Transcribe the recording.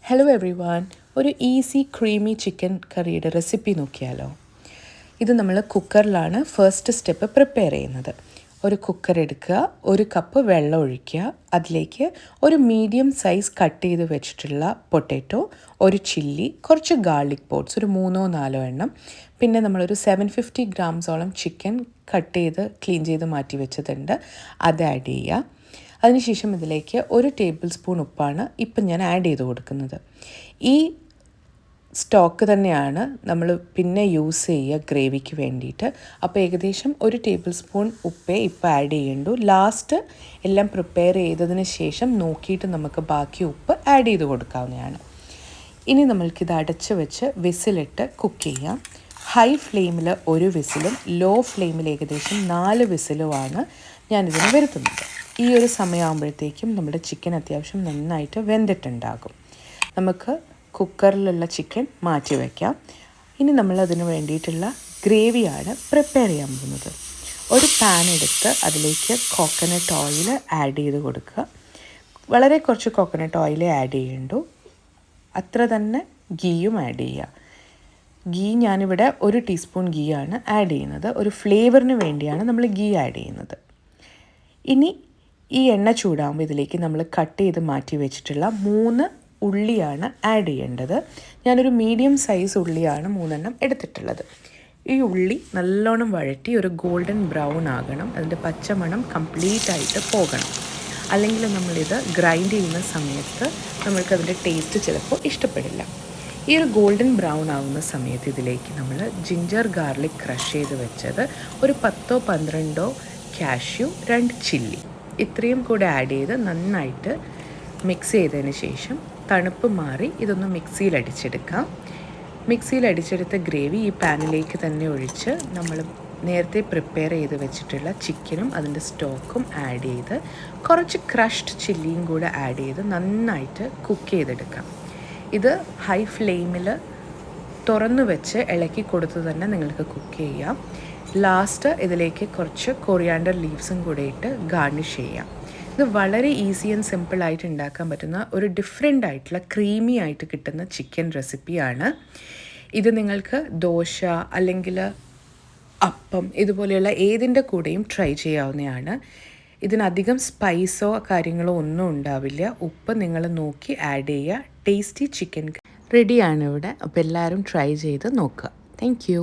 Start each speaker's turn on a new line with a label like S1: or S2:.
S1: Hello every one, ഒരു easy creamy chicken കറിയുടെ recipe നോക്കിയാലോ. ഇത് നമ്മൾ കുക്കറിലാണ് ഫസ്റ്റ് സ്റ്റെപ്പ് പ്രിപ്പയർ ചെയ്യുന്നത്. ഒരു കുക്കർ എടുക്കുക, 1 കപ്പ് വെള്ളം ഒഴിക്കുക, അതിലേക്ക് ഒരു മീഡിയം സൈസ് കട്ട് ചെയ്ത് വെച്ചിട്ടുള്ള പൊട്ടാറ്റോ, ഒരു ചില്ലി, കുറച്ച് ഗാർലിക് പോട്ട്സ്, ഒരു 3-4 എണ്ണം, പിന്നെ നമ്മളൊരു 750 ഗ്രാംസോളം ചിക്കൻ കട്ട് ചെയ്ത് ക്ലീൻ ചെയ്ത് മാറ്റി വെച്ചതുണ്ട്, അത് ആഡ് ചെയ്യുക. അതിനുശേഷം ഇതിലേക്ക് 1 ടേബിൾ സ്പൂൺ ഉപ്പാണ് ഇപ്പം ഞാൻ ആഡ് ചെയ്ത് കൊടുക്കുന്നത്. ഈ സ്റ്റോക്ക് തന്നെയാണ് നമ്മൾ പിന്നെ യൂസ് ചെയ്യുക ഗ്രേവിക്ക് വേണ്ടിയിട്ട്. അപ്പോൾ ഏകദേശം 1 ടേബിൾ സ്പൂൺ ഉപ്പേ ഇപ്പോൾ ആഡ് ചെയ്യേണ്ടു. ലാസ്റ്റ് എല്ലാം പ്രിപ്പയർ ചെയ്തതിന് ശേഷം നോക്കിയിട്ട് നമുക്ക് ബാക്കി ഉപ്പ് ആഡ് ചെയ്ത് കൊടുക്കാവുന്നതാണ്. ഇനി നമ്മൾക്കിത് അടച്ച് വെച്ച് വിസിലിട്ട് കുക്ക് ചെയ്യാം. ഹൈ ഫ്ലെയിമിൽ 1 വിസിലും ലോ ഫ്ലെയിമിൽ ഏകദേശം 4 വിസിലുമാണ് ഞാനിതിന് വരുത്തുന്നത്. ഈ ഒരു സമയമാകുമ്പോഴത്തേക്കും നമ്മുടെ ചിക്കൻ അത്യാവശ്യം നന്നായിട്ട് വെന്തിട്ടുണ്ടാകും. നമുക്ക് കുക്കറിലുള്ള ചിക്കൻ മാറ്റി വയ്ക്കാം. ഇനി നമ്മളതിന് വേണ്ടിയിട്ടുള്ള ഗ്രേവിയാണ് പ്രിപ്പയർ ചെയ്യാൻ പോകുന്നത്. ഒരു പാൻ എടുത്ത് അതിലേക്ക് കോക്കനട്ട് ഓയിൽ ആഡ് ചെയ്ത് കൊടുക്കുക. വളരെ കുറച്ച് കോക്കനട്ട് ഓയിൽ ആഡ് ചെയ്യേണ്ടു. അത്ര തന്നെ ഗീയും ആഡ് ചെയ്യുക. ഗീ ഞാനിവിടെ 1 ടീസ്പൂൺ ഗീ ആണ് ആഡ് ചെയ്യുന്നത്. ഒരു ഫ്ലേവറിന് വേണ്ടിയാണ് നമ്മൾ ഗീ ആഡ് ചെയ്യുന്നത്. ഇനി ഈ എണ്ണ ചൂടാകുമ്പോൾ ഇതിലേക്ക് നമ്മൾ കട്ട് ചെയ്ത് മാറ്റി വെച്ചിട്ടുള്ള 3 ഉള്ളിയാണ് ആഡ് ചെയ്യേണ്ടത്. ഞാനൊരു മീഡിയം സൈസ് ഉള്ളിയാണ് 3 എണ്ണം എടുത്തിട്ടുള്ളത്. ഈ ഉള്ളി നല്ലോണം വഴറ്റി ഒരു ഗോൾഡൻ ബ്രൗൺ ആകണം. അതിൻ്റെ പച്ചമണം കംപ്ലീറ്റ് ആയിട്ട് പോകണം. അല്ലെങ്കിൽ നമ്മളിത് ഗ്രൈൻഡ് ചെയ്യുന്ന സമയത്ത് നമ്മൾക്കതിൻ്റെ ടേസ്റ്റ് ചിലപ്പോൾ ഇഷ്ടപ്പെടില്ല. ഈ ഒരു ഗോൾഡൻ ബ്രൗൺ ആവുന്ന സമയത്ത് ഇതിലേക്ക് നമ്മൾ ജിഞ്ചർ ഗാർലിക് ക്രഷ് ചെയ്ത് വെച്ചത്, ഒരു 10-12 കാഷ്യൂ, 2 ചില്ലി, ഇത്രയും കൂടെ ആഡ് ചെയ്ത് നന്നായിട്ട് മിക്സ് ചെയ്തതിന് ശേഷം തണുപ്പ് മാറി ഇതൊന്ന് മിക്സിയിൽ അടിച്ചെടുക്കാം. മിക്സിയിൽ അടിച്ചെടുത്ത ഗ്രേവി ഈ പാനിലേക്ക് തന്നെ ഒഴിച്ച് നമ്മൾ നേരത്തെ പ്രിപ്പയർ ചെയ്ത് വെച്ചിട്ടുള്ള ചിക്കനും അതിൻ്റെ സ്റ്റോക്കും ആഡ് ചെയ്ത് കുറച്ച് ക്രഷ്ഡ് ചില്ലിയും കൂടെ ആഡ് ചെയ്ത് നന്നായിട്ട് കുക്ക് ചെയ്തെടുക്കാം. ഇത് ഹൈ ഫ്ലെയിമിൽ തുറന്നു വെച്ച് ഇളക്കി കൊടുത്ത് തന്നെ നിങ്ങൾക്ക് കുക്ക് ചെയ്യാം. ലാസ്റ്റ് ഇതിലേക്ക് കുറച്ച് കൊറിയാണ്ടർ ലീവ്സും കൂടെ ഇട്ട് ഗാർണിഷ് ചെയ്യാം. ഇത് വളരെ ഈസി ആൻഡ് സിമ്പിളായിട്ട് ഉണ്ടാക്കാൻ പറ്റുന്ന ഒരു ഡിഫറെൻ്റ് ആയിട്ടുള്ള ക്രീമി ആയിട്ട് കിട്ടുന്ന ചിക്കൻ റെസിപ്പിയാണ്. ഇത് നിങ്ങൾക്ക് ദോശ അല്ലെങ്കിൽ അപ്പം ഇതുപോലെയുള്ള ഏതിൻ്റെ കൂടെയും ട്രൈ ചെയ്യാവുന്നതാണ്. ഇതിനധികം സ്പൈസോ കാര്യങ്ങളോ ഒന്നും ഉണ്ടാവില്ല. ഉപ്പ് നിങ്ങൾ നോക്കി ആഡ് ചെയ്യുക. ടേസ്റ്റി ചിക്കൻ റെഡിയാണ് ഇവിടെ. അപ്പോൾ എല്ലാവരും ട്രൈ ചെയ്ത് നോക്കുക. Thank you.